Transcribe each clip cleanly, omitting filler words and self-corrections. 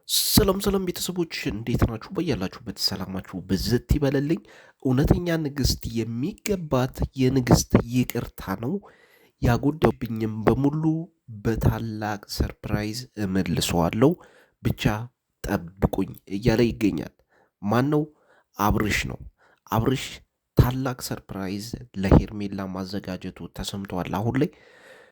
ሰላም ቤተሰቦች እንዴት ናችሁ? በያላችሁበት ሰላማችሁ ብዝት ይበለልኝ። እውነተኛ ንግስት የሚገባት የንግስት ይቅርታ ነው። ያጎደብኝም በሙሉ በታላቅ ሰርፕራይዝ እመልሰዋለሁ። ብቻ ጠብቁኝ እያለ ይገኛል። ማን ነው? አብርሽ ነው። አብርሽ ታላቅ ሰርፕራይዝ ለሄርሜላ ማዘጋጀቱ ተሰምቷል አሁን ላይ።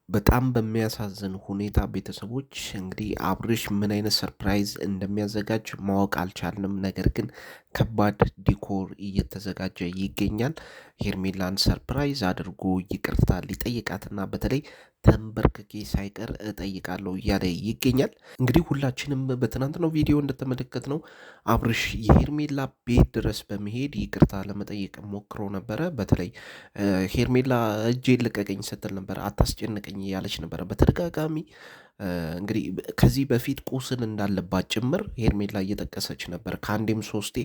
በጣም በሚያሳዝን ሁኔታ ቤተሰቦች እንግዲህ አብርሽ ምን አይነት ሰርፕራይዝ እንደሚያዘጋጅ ማወቅ አልቻልንም። ነገር ግን ከባድ ዲኮር እየተዘጋጀ ይገኛል። ሄርሜላን ሰርፕራይዝ አድርጎ ይቅርታ ሊጠይቃትና በተለይ ተንበርክኬ ሳይቀር እጠይቃለሁ እያለ ይገኛል። እንግዲህ ሁላችንም በትናንትናው ቪዲዮ እንደተመለከትነው አብርሽ የሄርሜላ ቤት ድረስ በመሄድ ይቅርታ ለመጠየቅ ሞክሮ ነበረ። በተለይ ሄርሜላ እጄን ልቀቀኝ ስትል ነበረ፣ አታስጨንቀኝ እያለች ነበረ በተደጋጋሚ። እንግዲህ ከዚህ በፊት ቁስል እንዳለባት ጭምር ሄርሜላ እየጠቀሰች ነበር። ከአንዴም ሶስቴ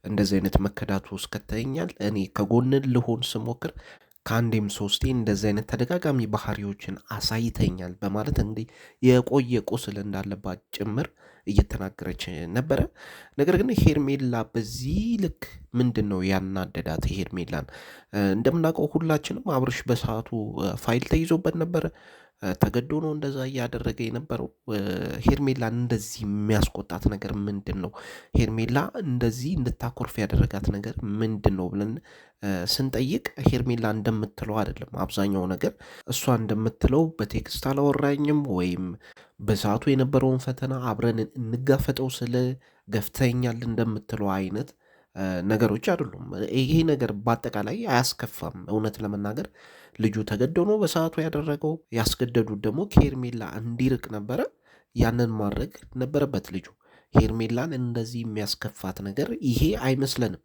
እንደዚህ አይነት መከዳቱ ውስጥ ከተኛል እኔ ከጎንን ልሆን ስሞክር ከአንዴም ሶስቴ እንደዚህ አይነት ተደጋጋሚ ባህሪዎችን አሳይተኛል በማለት እንግዲህ የቆየ ቁስል እንዳለባት ጭምር እየተናገረች ነበረ። ነገር ግን ሄርሜላ በዚህ ልክ ምንድን ነው ያናደዳት? ሄርሜላን እንደምናውቀው ሁላችንም አብርሽ በሰዓቱ ፋይል ተይዞበት ነበረ። ተገዶ ነው እንደዛ እያደረገ የነበረው። ሄርሜላን እንደዚህ የሚያስቆጣት ነገር ምንድን ነው? ሄርሜላ እንደዚህ እንድታኮርፍ ያደረጋት ነገር ምንድን ነው ብለን ስንጠይቅ ሄርሜላ እንደምትለው አይደለም። አብዛኛው ነገር እሷ እንደምትለው በቴክስት አላወራኝም ወይም በሰዓቱ የነበረውን ፈተና አብረን እንጋፈጠው ስለ ገፍተኛል እንደምትለው አይነት ነገሮች አይደሉም። ይሄ ነገር በአጠቃላይ አያስከፋም። እውነት ለመናገር ልጁ ተገዶ ነው በሰዓቱ ያደረገው። ያስገደዱት ደግሞ ከሄርሜላ እንዲርቅ ነበረ። ያንን ማድረግ ነበረበት ልጁ። ሄርሜላን እንደዚህ የሚያስከፋት ነገር ይሄ አይመስለንም።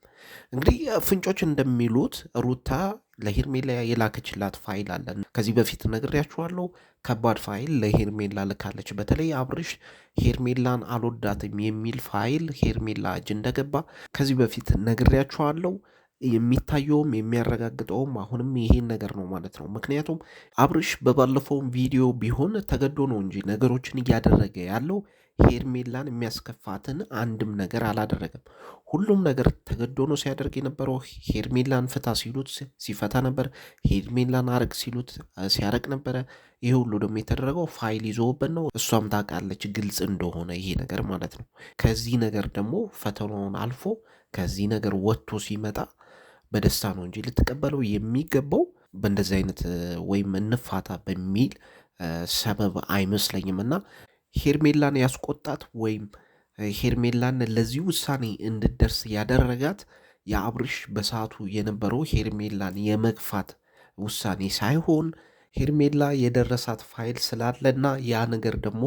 እንግዲህ ፍንጮች እንደሚሉት ሩታ ለሄርሜላ የላከችላት ፋይል አለ። ከዚህ በፊት ነግሬያችኋለሁ። ከባድ ፋይል ለሄርሜላ ልካለች። በተለይ አብርሽ ሄርሜላን አልወዳትም የሚል ፋይል ሄርሜላ እጅ እንደገባ ከዚህ በፊት ነግሬያችኋለሁ። የሚታየውም የሚያረጋግጠውም አሁንም ይሄን ነገር ነው ማለት ነው። ምክንያቱም አብርሽ በባለፈውም ቪዲዮ ቢሆን ተገዶ ነው እንጂ ነገሮችን እያደረገ ያለው ሄርሜላን የሚያስከፋትን አንድም ነገር አላደረገም። ሁሉም ነገር ተገዶ ነው ሲያደርግ የነበረው። ሄርሜላን ፍታ ሲሉት ሲፈታ ነበር። ሄርሜላን አርቅ ሲሉት ሲያረቅ ነበረ። ይሄ ሁሉ ደግሞ የተደረገው ፋይል ይዞበት ነው። እሷም ታውቃለች ግልጽ እንደሆነ ይሄ ነገር ማለት ነው። ከዚህ ነገር ደግሞ ፈተናውን አልፎ ከዚህ ነገር ወጥቶ ሲመጣ በደስታ ነው እንጂ ልትቀበለው የሚገባው በእንደዚህ አይነት ወይም እንፋታ በሚል ሰበብ አይመስለኝም። እና ሄርሜላን ያስቆጣት ወይም ሄርሜላን ለዚህ ውሳኔ እንድደርስ ያደረጋት የአብርሽ በሰዓቱ የነበረው ሄርሜላን የመግፋት ውሳኔ ሳይሆን ሄርሜላ የደረሳት ፋይል ስላለና ያ ነገር ደግሞ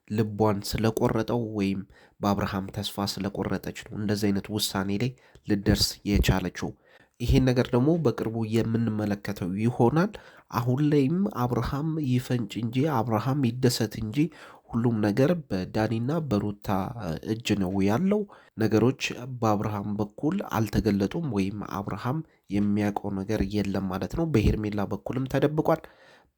ልቧን ስለቆረጠው ወይም በአብርሃም ተስፋ ስለቆረጠች ነው እንደዚህ አይነት ውሳኔ ላይ ልደርስ የቻለችው። ይሄን ነገር ደግሞ በቅርቡ የምንመለከተው ይሆናል። አሁን ላይም አብርሃም ይፈንጭ እንጂ አብርሃም ይደሰት እንጂ ሁሉም ነገር በዳኒና በሩታ እጅ ነው ያለው። ነገሮች በአብርሃም በኩል አልተገለጡም ወይም አብርሃም የሚያውቀው ነገር የለም ማለት ነው። በሄርሜላ በኩልም ተደብቋል፣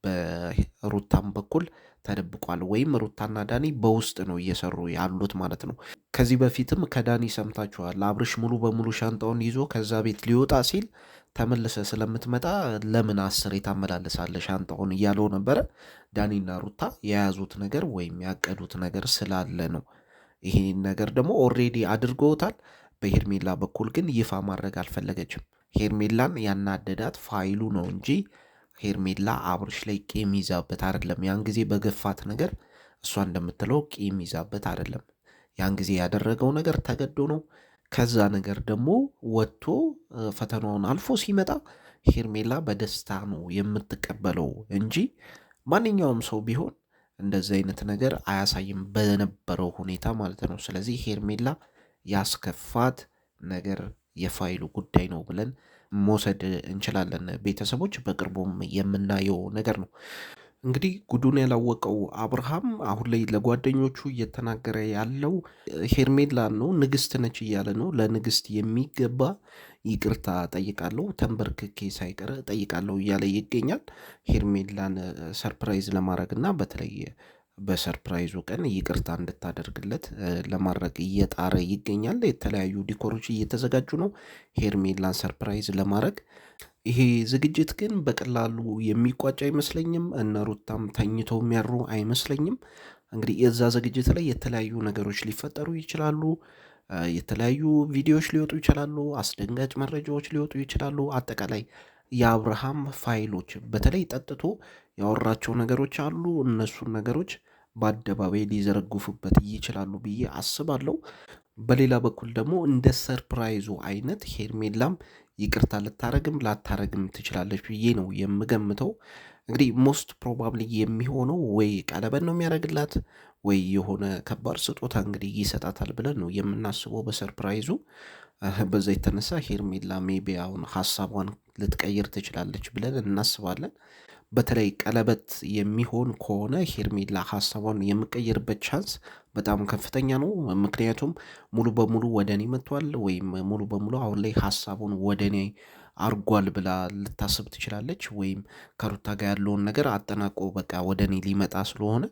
በሩታም በኩል ተደብቋል። ወይም ሩታና ዳኒ በውስጥ ነው እየሰሩ ያሉት ማለት ነው። ከዚህ በፊትም ከዳኒ ሰምታችኋል። አብርሽ ሙሉ በሙሉ ሻንጣውን ይዞ ከዛ ቤት ሊወጣ ሲል ተመልሰ ስለምትመጣ ለምን አስር ታመላልሳለህ ሻንጣውን እያለው ነበረ። ዳኒና ሩታ የያዙት ነገር ወይም ያቀዱት ነገር ስላለ ነው። ይሄን ነገር ደግሞ ኦልሬዲ አድርገውታል። በሄርሜላ በኩል ግን ይፋ ማድረግ አልፈለገችም። ሄርሜላን ያናደዳት ፋይሉ ነው እንጂ ሄርሜላ አብርሽ ላይ ቂም ይዛበት አይደለም። ያን ጊዜ በገፋት ነገር እሷ እንደምትለው ቂም ይዛበት አይደለም። ያን ጊዜ ያደረገው ነገር ተገዶ ነው። ከዛ ነገር ደግሞ ወጥቶ ፈተናውን አልፎ ሲመጣ ሄርሜላ በደስታ ነው የምትቀበለው እንጂ ማንኛውም ሰው ቢሆን እንደዚህ አይነት ነገር አያሳይም በነበረው ሁኔታ ማለት ነው። ስለዚህ ሄርሜላ ያስከፋት ነገር የፋይሉ ጉዳይ ነው ብለን መውሰድ እንችላለን። ቤተሰቦች በቅርቡም የምናየው ነገር ነው። እንግዲህ ጉዱን ያላወቀው አብርሃም አሁን ላይ ለጓደኞቹ እየተናገረ ያለው ሄርሜላን ነው። ንግስት ነች እያለ ነው። ለንግስት የሚገባ ይቅርታ ጠይቃለሁ፣ ተንበርክኬ ሳይቀር ጠይቃለሁ እያለ ይገኛል። ሄርሜላን ሰርፕራይዝ ለማድረግ እና በተለይ በሰርፕራይዙ ቀን ይቅርታ እንድታደርግለት ለማድረግ እየጣረ ይገኛል። የተለያዩ ዲኮሮች እየተዘጋጁ ነው ሄርሜላን ሰርፕራይዝ ለማድረግ። ይሄ ዝግጅት ግን በቀላሉ የሚቋጭ አይመስለኝም። እነ ሩታም ተኝተው የሚያሩ አይመስለኝም። እንግዲህ የዛ ዝግጅት ላይ የተለያዩ ነገሮች ሊፈጠሩ ይችላሉ። የተለያዩ ቪዲዮዎች ሊወጡ ይችላሉ። አስደንጋጭ መረጃዎች ሊወጡ ይችላሉ። አጠቃላይ የአብርሃም ፋይሎች በተለይ ጠጥቶ ያወራቸው ነገሮች አሉ። እነሱን ነገሮች በአደባባይ ሊዘረግፉበት ይችላሉ ብዬ አስባለሁ። በሌላ በኩል ደግሞ እንደ ሰርፕራይዙ አይነት ሄርሜላም ይቅርታ ልታረግም ላታረግም ትችላለች ብዬ ነው የምገምተው። እንግዲህ ሞስት ፕሮባብሊ የሚሆነው ወይ ቀለበት ነው የሚያደርግላት ወይ የሆነ ከባድ ስጦታ እንግዲህ ይሰጣታል ብለን ነው የምናስበው በሰርፕራይዙ። በዛ የተነሳ ሄርሜላ ሜቢ አሁን ሀሳቧን ልትቀይር ትችላለች ብለን እናስባለን። በተለይ ቀለበት የሚሆን ከሆነ ሄርሜላ ሀሳቧን የምቀይርበት ቻንስ በጣም ከፍተኛ ነው። ምክንያቱም ሙሉ በሙሉ ወደ እኔ መጥቷል ወይም ሙሉ በሙሉ አሁን ላይ ሀሳቡን ወደ እኔ አርጓል ብላ ልታስብ ትችላለች። ወይም ከሩታ ጋር ያለውን ነገር አጠናቆ በቃ ወደ እኔ ሊመጣ ስለሆነ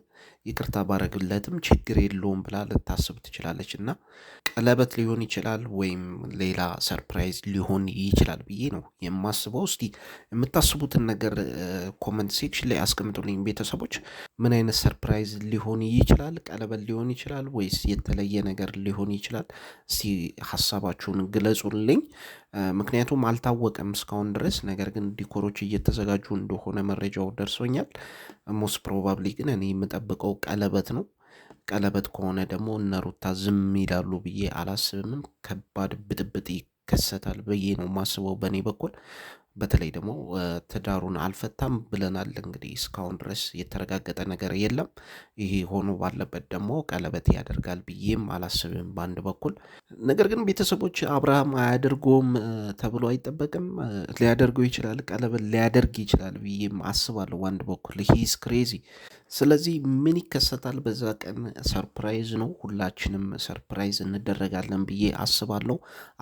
ይቅርታ ባረግለትም ችግር የለውም ብላ ልታስብ ትችላለች። እና ቀለበት ሊሆን ይችላል ወይም ሌላ ሰርፕራይዝ ሊሆን ይችላል ብዬ ነው የማስበው። እስቲ የምታስቡትን ነገር ኮመንት ሴክሽን ላይ አስቀምጡልኝ ቤተሰቦች። ምን አይነት ሰርፕራይዝ ሊሆን ይችላል? ቀለበት ሊሆን ይችላል ወይስ የተለየ ነገር ሊሆን ይችላል? እስቲ ሀሳባችሁን ግለጹልኝ። ምክንያቱም አልታወቀም እስካሁን ድረስ። ነገር ግን ዲኮሮች እየተዘጋጁ እንደሆነ መረጃው ደርሶኛል። ሞስት ፕሮባብሊ ግን እኔ የምጠብቀው ቀለበት ነው። ቀለበት ከሆነ ደግሞ እነ ሩታ ዝም ይላሉ ብዬ አላስብም። ከባድ ብጥብጥ ይከሰታል ብዬ ነው የማስበው በእኔ በኩል። በተለይ ደግሞ ትዳሩን አልፈታም ብለናል። እንግዲህ እስካሁን ድረስ የተረጋገጠ ነገር የለም። ይሄ ሆኖ ባለበት ደግሞ ቀለበት ያደርጋል ብዬም አላስብም በአንድ በኩል። ነገር ግን ቤተሰቦች አብርሃም አያደርገውም ተብሎ አይጠበቅም። ሊያደርገው ይችላል፣ ቀለበት ሊያደርግ ይችላል ብዬም አስባለሁ በአንድ በኩል። ሂስ ክሬዚ። ስለዚህ ምን ይከሰታል በዛ ቀን? ሰርፕራይዝ ነው። ሁላችንም ሰርፕራይዝ እንደረጋለን ብዬ አስባለሁ።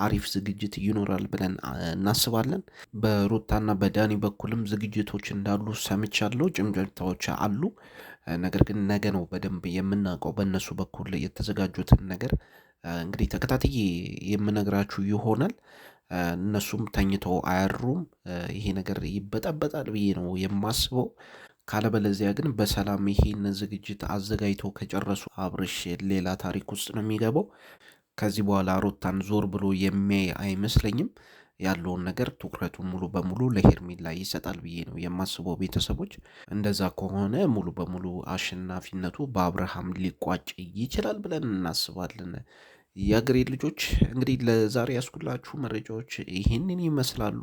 አሪፍ ዝግጅት ይኖራል ብለን እናስባለን። በሩታና በዳኒ በኩልም ዝግጅቶች እንዳሉ ሰምቻለሁ። ጭምጭምታዎች አሉ። ነገር ግን ነገ ነው በደንብ የምናውቀው በእነሱ በኩል የተዘጋጁትን ነገር። እንግዲህ ተከታትዬ የምነግራችሁ ይሆናል። እነሱም ተኝተው አያድሩም። ይሄ ነገር ይበጠበጣል ብዬ ነው የማስበው። ካለበለዚያ ግን በሰላም ይሄን ዝግጅት አዘጋጅተው ከጨረሱ አብርሽ ሌላ ታሪክ ውስጥ ነው የሚገባው። ከዚህ በኋላ ሩታን ዞር ብሎ የሚያይ አይመስለኝም። ያለውን ነገር ትኩረቱን ሙሉ በሙሉ ለሄርሜላ ይሰጣል ብዬ ነው የማስበው ቤተሰቦች። እንደዛ ከሆነ ሙሉ በሙሉ አሸናፊነቱ በአብርሃም ሊቋጭ ይችላል ብለን እናስባለን። የአገሬ ልጆች እንግዲህ ለዛሬ ያስኩላችሁ መረጃዎች ይህንን ይመስላሉ።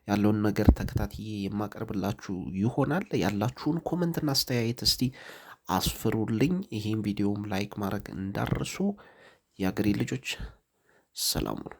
ያለውን ነገር ተከታትዬ የማቀርብላችሁ ይሆናል። ያላችሁን ኮመንትና አስተያየት እስቲ አስፍሩልኝ። ይህን ቪዲዮም ላይክ ማድረግ እንዳርሱ። የአገሬ ልጆች ሰላም ነው።